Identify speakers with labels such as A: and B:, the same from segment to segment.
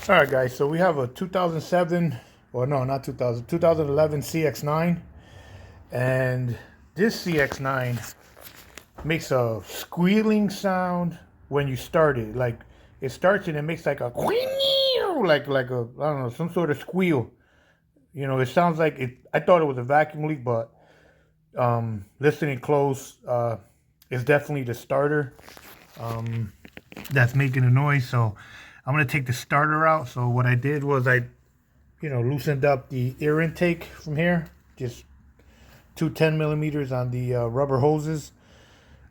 A: All right, guys, so we have a 2007, or no, not 2011 CX-9, and this CX-9 makes a squealing sound when you start it. Like, it starts and it makes like a, like a, I don't know, some sort of squeal. You know, it sounds like it. I thought it was a vacuum leak, but listening close, it's definitely the starter that's making a noise. So I'm gonna take the starter out. So what I did was I loosened up the air intake from here, just two 10mm on the rubber hoses,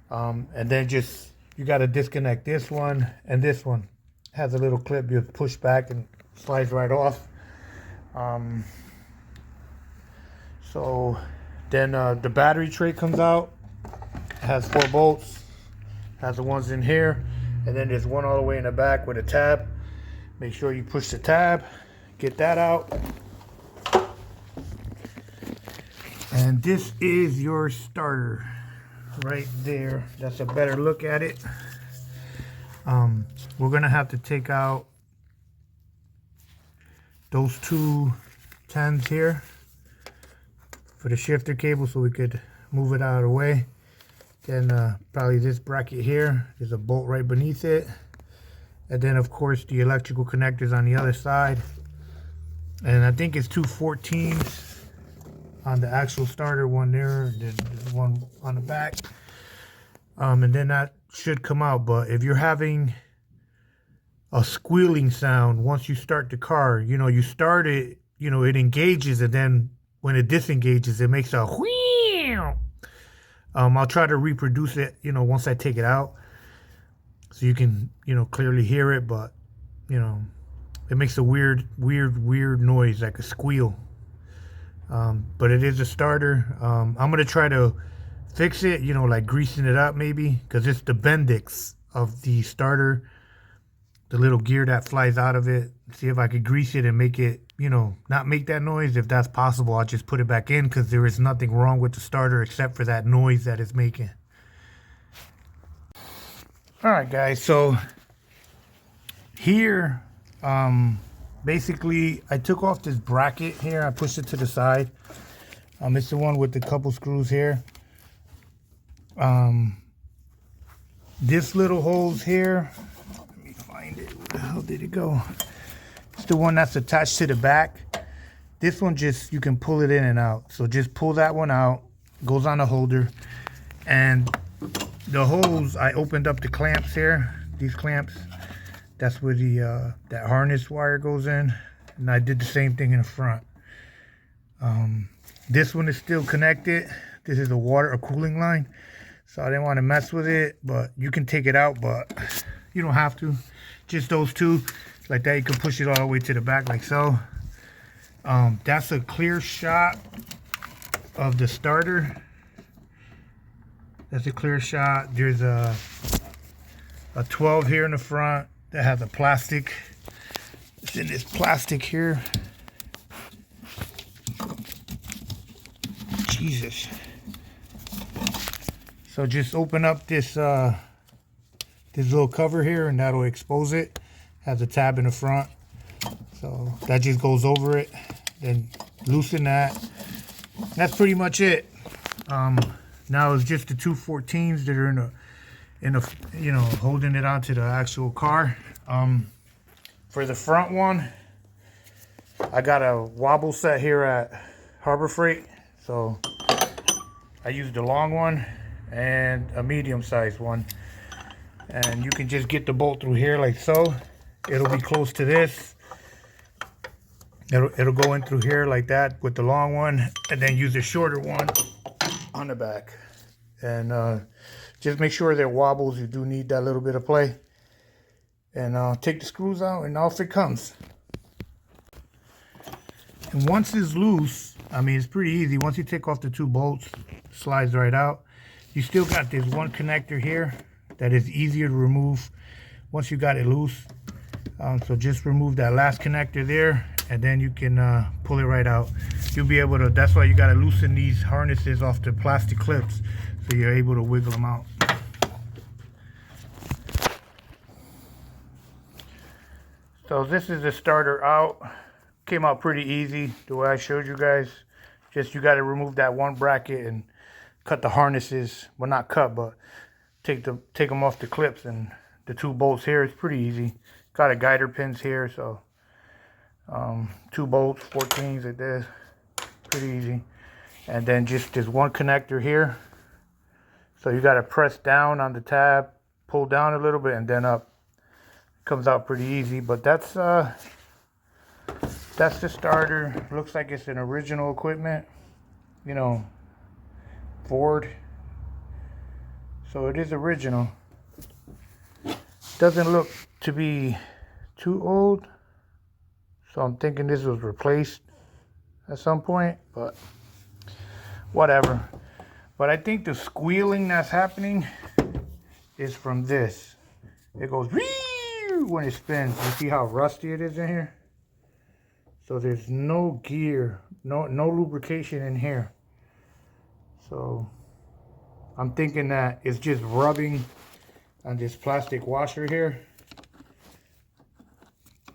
A: and then just you got to disconnect this one, and this one has a little clip you push back and slides right off. So then the battery tray comes out. It has 4 bolts, has the ones in here, and then there's one all the way in the back with a tab. Make sure you push the tab, get that out. And this is your starter right there. That's a better look at it. We're gonna have to take out those 2 10s here for the shifter cable so we could move it out of the way. Then probably this bracket here, there's a bolt right beneath it. And then of course the electrical connectors on the other side. And I think it's 2 14s on the actual starter one there, there's one on the back. And then that should come out. But if you're having a squealing sound once you start the car, you start it, it engages, and then when it disengages, it makes a wheel. I'll try to reproduce it, once I take it out, so you can, clearly hear it. But, it makes a weird noise, like a squeal. But it is a starter. I'm going to try to fix it, like greasing it up maybe, because it's the Bendix of the starter, the little gear that flies out of it. See if I could grease it and make it, not make that noise. If that's possible, I'll just put it back in, because there is nothing wrong with the starter except for that noise that it's making. All right, guys, so here, basically I took off this bracket here. I pushed it to the side. It's the one with the couple screws here. This little hose here, let me find it. Where the hell did it go? It's the one that's attached to the back. This one, just, you can pull it in and out. So just pull that one out, goes on the holder. And the hose, I opened up the clamps here, these clamps. That's where the that harness wire goes in. And I did the same thing in the front. This one is still connected. This is a cooling line. So I didn't want to mess with it, but you can take it out, but you don't have to. Just those 2, like that. You can push it all the way to the back like so. That's a clear shot of the starter. That's a clear shot. There's a 12 here in the front that has a plastic. It's in this plastic here. Jesus. So just open up this this little cover here, and that'll expose it. Has a tab in the front, so that just goes over it. Then loosen that. That's pretty much it. Now it's just the 2 14s that are in a holding it onto the actual car. For the front one, I got a wobble set here at Harbor Freight, so I used the long one and a medium-sized one, and you can just get the bolt through here like so. It'll be close to this. It'll go in through here like that with the long one, and then use the shorter one on the back. And just make sure there wobbles. You do need that little bit of play. And take the screws out, and off it comes. And once it's loose, I mean, it's pretty easy. Once you take off the 2 bolts, it slides right out. You still got this one connector here that is easier to remove once you got it loose. So just remove that last connector there, and then you can pull it right out. You'll be able to, that's why you got to loosen these harnesses off the plastic clips, so you're able to wiggle them out. So this is the starter out. Came out pretty easy the way I showed you guys. Just you got to remove that one bracket and cut the harnesses. Well, not cut, but take them off the clips and the two bolts here. It's pretty easy. Got a guider pins here, so 2 bolts, 14s like this. Pretty easy. And then just this one connector here. So you got to press down on the tab, pull down a little bit, and then up. Comes out pretty easy, but that's the starter. Looks like it's an original equipment, you know, Ford. So it is original. Doesn't look to be too old. So I'm thinking this was replaced at some point, but whatever. But I think the squealing that's happening is from this. It goes when it spins. You see how rusty it is in here? So there's no gear, no lubrication in here. So I'm thinking that it's just rubbing on this plastic washer here.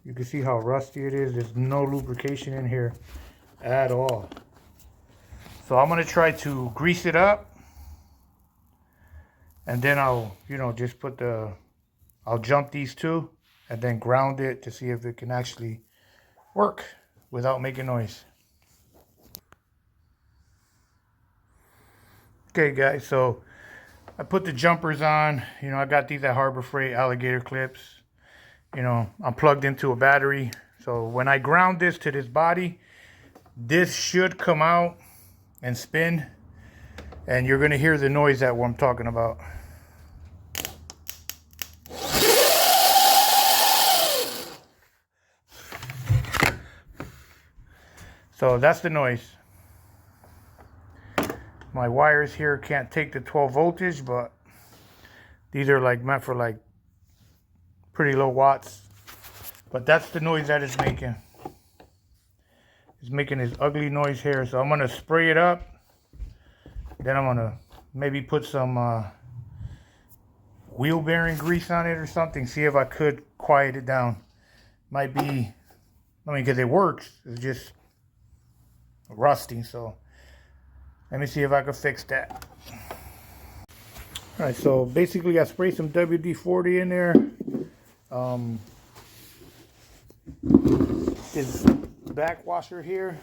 A: You can see how rusty it is. There's no lubrication in here at all. So I'm gonna try to grease it up, and then I'll, just I'll jump these two and then ground it to see if it can actually work without making noise. Okay guys, so I put the jumpers on. I got these at Harbor Freight, alligator clips. I'm plugged into a battery. So when I ground this to this body, this should come out and spin. And you're gonna hear the noise that I'm talking about. So that's the noise. My wires here can't take the 12 voltage, but these are meant for pretty low watts. But that's the noise that it's making. It's making this ugly noise here. So I'm gonna spray it up. Then I'm gonna maybe put some wheel bearing grease on it or something. See if I could quiet it down. Might be, because it works. It's just rusty, so let me see if I can fix that. All right, so basically I sprayed some WD-40 in there. This back washer here,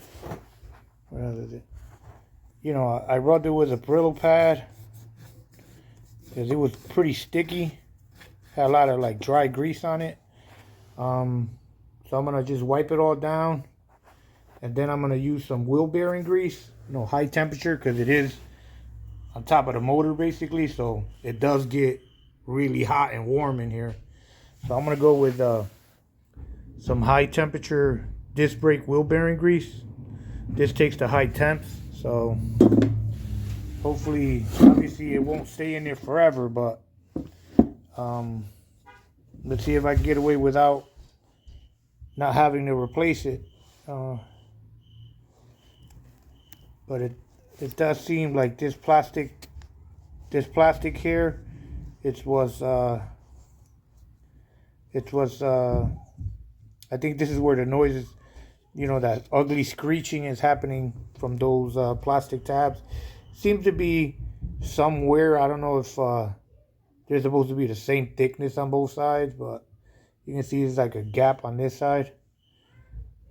A: where is it? I rubbed it with a Brillo pad because it was pretty sticky. Had a lot of dry grease on it. So I'm gonna just wipe it all down. And then I'm going to use some wheel bearing grease, high temperature, because it is on top of the motor basically. So it does get really hot and warm in here. So I'm going to go with some high temperature disc brake wheel bearing grease. This takes the high temps. So hopefully, obviously it won't stay in there forever, but let's see if I can get away without not having to replace it. But it does seem like this plastic here, it was I think this is where the noise is, that ugly screeching is happening from those plastic tabs. Seems to be somewhere, I don't know if they're supposed to be the same thickness on both sides, but you can see there's a gap on this side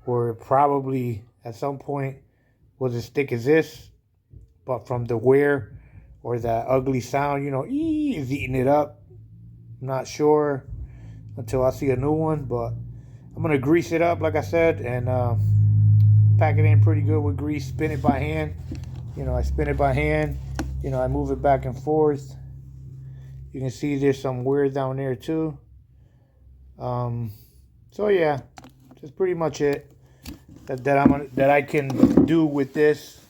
A: where it probably at some point was as thick as this, but from the wear or that ugly sound, is eating it up. I'm not sure until I see a new one, but I'm gonna grease it up like I said, and pack it in pretty good with grease. Spin it by hand. I spin it by hand. I move it back and forth. You can see there's some wear down there too. So yeah, that's pretty much it that I can do with this.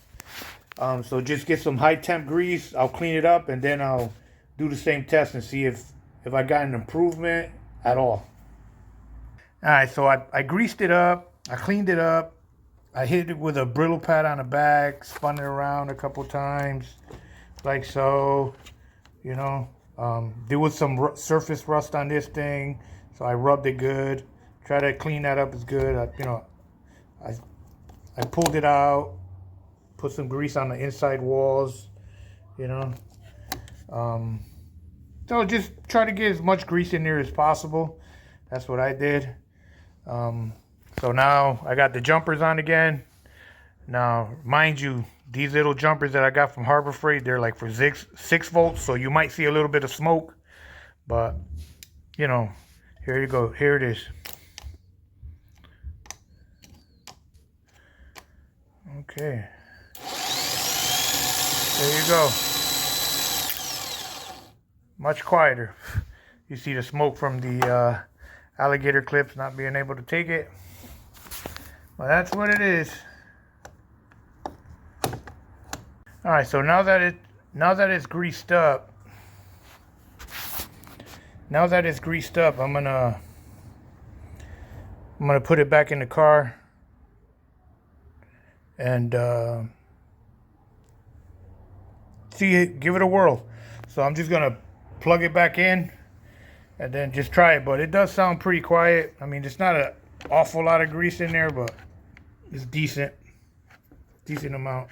A: So just get some high temp grease. I'll clean it up and then I'll do the same test and see if I got an improvement at all. All right, so I greased it up. I cleaned it up. I hit it with a Brillo pad on the back, spun it around a couple times, like so. There was some surface rust on this thing, so I rubbed it good. try to clean that up as good. I pulled it out, put some grease on the inside walls, so just try to get as much grease in there as possible. That's what I did. So now I got the jumpers on again. Now, mind you, these little jumpers that I got from Harbor Freight, they're like for 6 volts, so you might see a little bit of smoke. But, here you go. Here it is. Okay. There you go. Much quieter. You see the smoke from the alligator clips not being able to take it. Well, that's what it is. All right, so now that it's greased up, I'm gonna put it back in the car and give it a whirl. So I'm just gonna plug it back in and then just try it. But it does sound pretty quiet. I mean, it's not an awful lot of grease in there, but it's decent amount.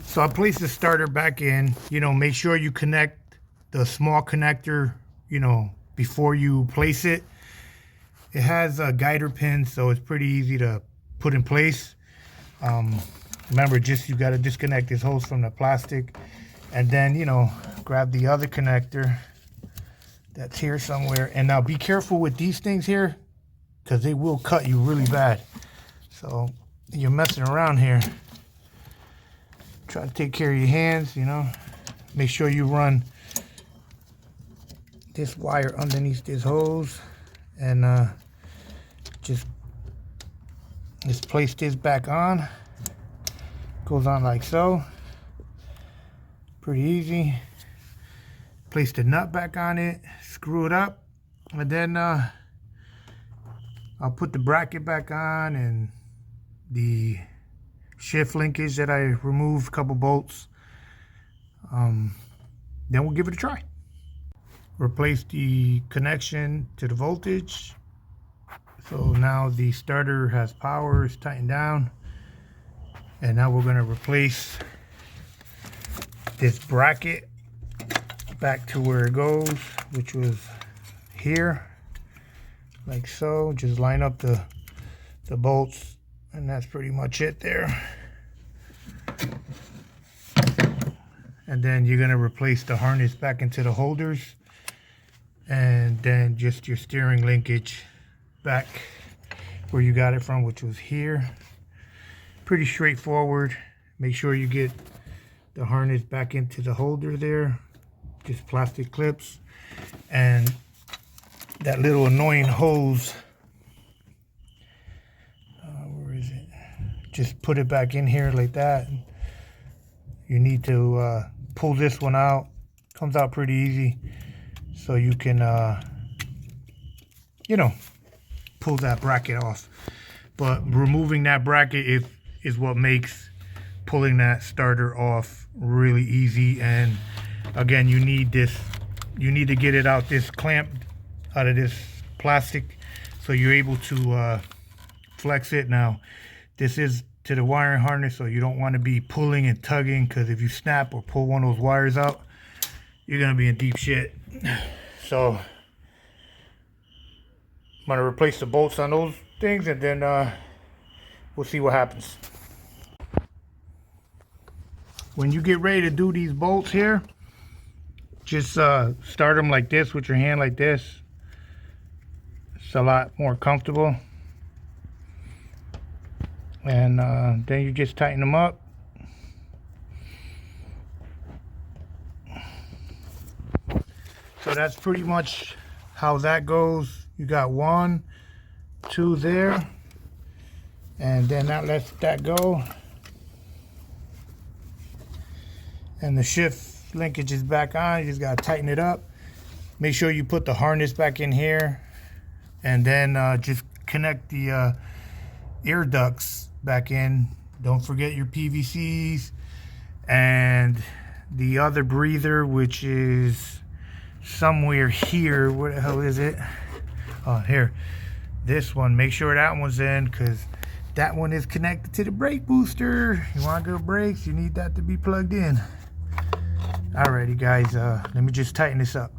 A: So I placed the starter back in. Make sure you connect the small connector, before you place it. It has a guider pin, so it's pretty easy to put in place. Remember, you got to disconnect this hose from the plastic, and then grab the other connector that's here somewhere. And now be careful with these things here, because they will cut you really bad. So you're messing around here, try to take care of your hands. Make sure you run this wire underneath this hose, and just place this back on. Goes on like so. Pretty easy. Place the nut back on it, screw it up, and then I'll put the bracket back on and the shift linkage that I removed, a couple bolts. Then we'll give it a try. Replace the connection to the voltage. So now the starter has power, it's tightened down. And now we're going to replace this bracket back to where it goes, which was here, like so. Just line up the bolts, and that's pretty much it there. And then you're going to replace the harness back into the holders, and then just your steering linkage back where you got it from, which was here. Pretty straightforward. Make sure you get the harness back into the holder there, just plastic clips, and that little annoying hose, where is it? Just put it back in here like that. You need to pull this one out. Comes out pretty easy, so you can pull that bracket off. But removing that bracket is what makes pulling that starter off really easy. And again, you need to get it out, this clamp out of this plastic, so you're able to flex it. Now this is to the wiring harness, so you don't want to be pulling and tugging, because if you snap or pull one of those wires out, you're gonna be in deep shit. So I'm gonna replace the bolts on those things, and then we'll see what happens. When you get ready to do these bolts here, just start them like this with your hand, like this. It's a lot more comfortable. And then you just tighten them up. So that's pretty much how that goes. You got 1, 2 there, and then that lets that go. And the shift linkage is back on. You just gotta tighten it up. Make sure you put the harness back in here, and then just connect the air ducts back in. Don't forget your PVCs and the other breather, which is somewhere here. Where the hell is it? Oh, here. This one. Make sure that one's in, because that one is connected to the brake booster. You want good brakes, you need that to be plugged in. Alrighty guys, let me just tighten this up.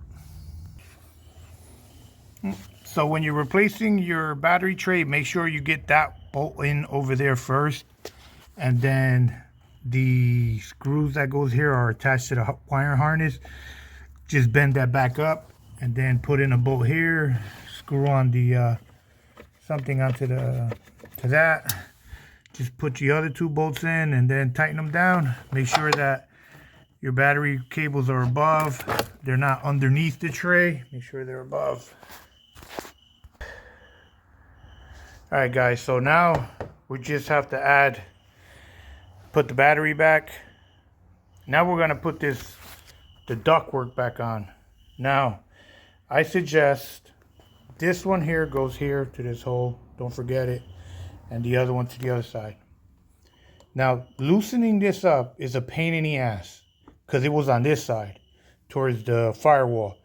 A: So when you're replacing your battery tray, make sure you get that bolt in over there first, and then the screws that goes here are attached to the wire harness. Just bend that back up and then put in a bolt here, screw on the something onto the that. Just put the other two bolts in and then tighten them down. Make sure that your battery cables are above, they're not underneath the tray. Make sure they're above. All right guys, so now we just have to put the battery back. Now we're gonna put the ductwork back on. Now, I suggest this one here goes here to this hole, don't forget it, and the other one to the other side. Now, loosening this up is a pain in the ass because it was on this side towards the firewall.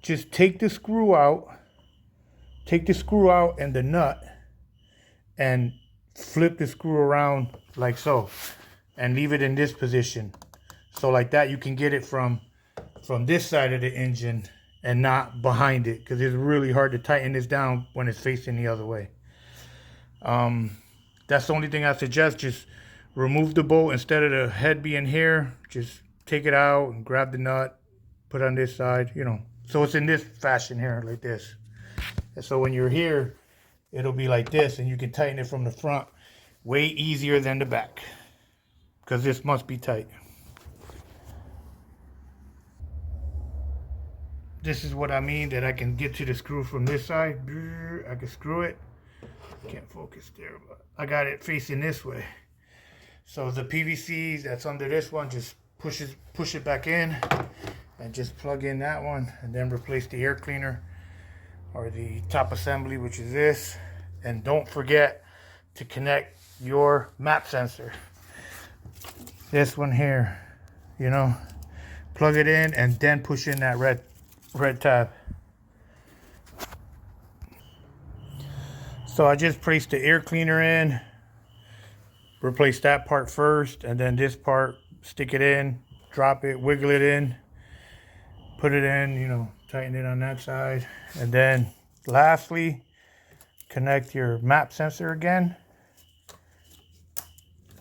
A: Just take the screw out and the nut, and flip the screw around like so, and leave it in this position. So like that, you can get it from this side of the engine and not behind it, because it's really hard to tighten this down when it's facing the other way. That's the only thing I suggest. Just remove the bolt. Instead of the head being here, just take it out and grab the nut, put it on this side, you know, so it's in this fashion here, like this. And so when you're here, it'll be like this, and you can tighten it from the front way easier than the back, because this must be tight. This is what I mean, that I can get to the screw from this side. I can screw it. Can't focus there, but I got it facing this way. So the PVC that's under this one, just push it back in, and just plug in that one, and then replace the air cleaner or the top assembly, which is this. And don't forget to connect your map sensor. This one here, you know, plug it in and then push in that red tab. So I just placed the air cleaner in, replace that part first, and then this part, stick it in, drop it, wiggle it in, put it in, you know, tighten it on that side. And then lastly, connect your map sensor again,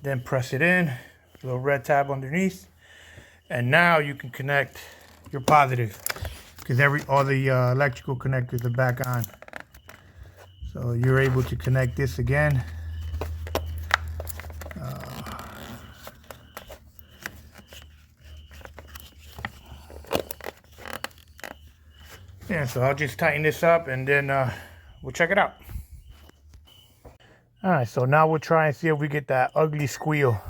A: then press it in, little red tab underneath, and now you can connect your positive, because all the electrical connectors are back on. So you're able to connect this again. Yeah, so I'll just tighten this up, and then we'll check it out. All right, so now we'll try and see if we get that ugly squeal.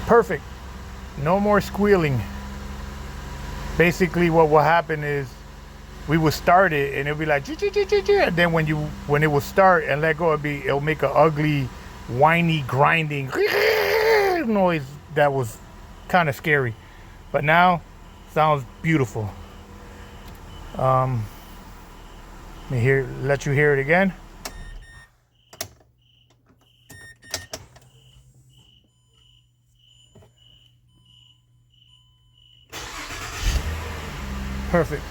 A: Perfect. No more squealing. Basically what will happen is we will start it and it'll be like, and then when it will start and let go, it'll make an ugly, whiny, grinding noise that was kind of scary. But now sounds beautiful. Let me let you hear it again. Perfect.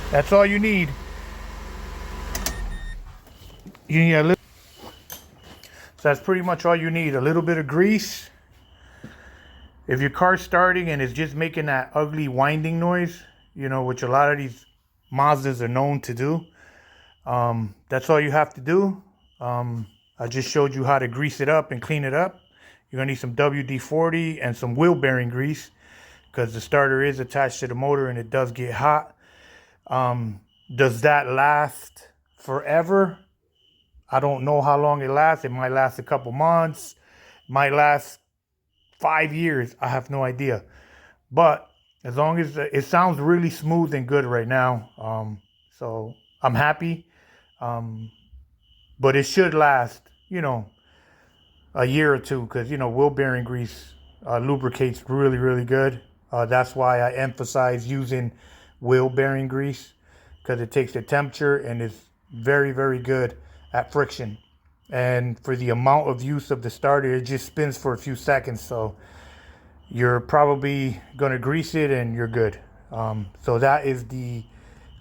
A: That's all you need. You need a little. So that's pretty much all you need. A little bit of grease. If your car's starting and it's just making that ugly winding noise, you know, which a lot of these Mazdas are known to do, that's all you have to do. I just showed you how to grease it up and clean it up. You're gonna need some WD-40 and some wheel bearing grease, because the starter is attached to the motor and it does get hot. Does that last forever? I don't know how long it lasts. It might last a couple months, might last 5 years. I have no idea. But as long as it sounds really smooth and good right now, so I'm happy. But it should last, you know, a year or two, because you know wheel bearing grease lubricates really good. That's why I emphasize using wheel bearing grease, because it takes the temperature and is very good at friction. And for the amount of use of the starter, it just spins for a few seconds, so you're probably gonna grease it and you're good. So that is the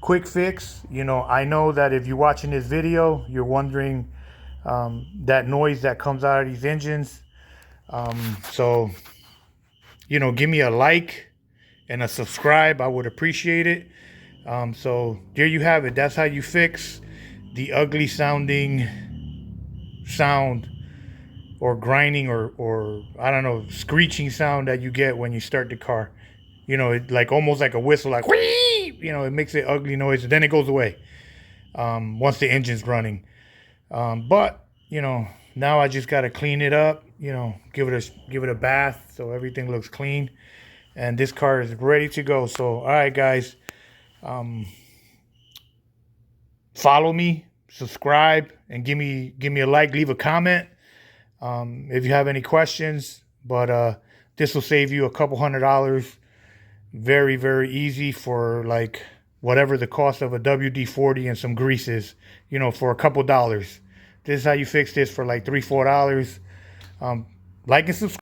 A: quick fix. You know, I know that if you're watching this video, you're wondering that noise that comes out of these engines. So, you know, give me a like and a subscribe. I would appreciate it. So there you have it. That's how you fix the ugly sounding sound or grinding or I don't know, screeching sound that you get when you start the car. You know, it like almost like a whistle, like whee! You know, it makes an ugly noise and then it goes away once the engine's running. But you know, now I just gotta clean it up. You know, give it a bath so everything looks clean, and this car is ready to go. So, all right, guys, follow me, subscribe, and give me a like, leave a comment if you have any questions. But this will save you a couple $100. Very easy for like whatever the cost of a WD-40 and some grease is, you know, for a couple dollars. This is how you fix this for like $3-4. Like and subscribe.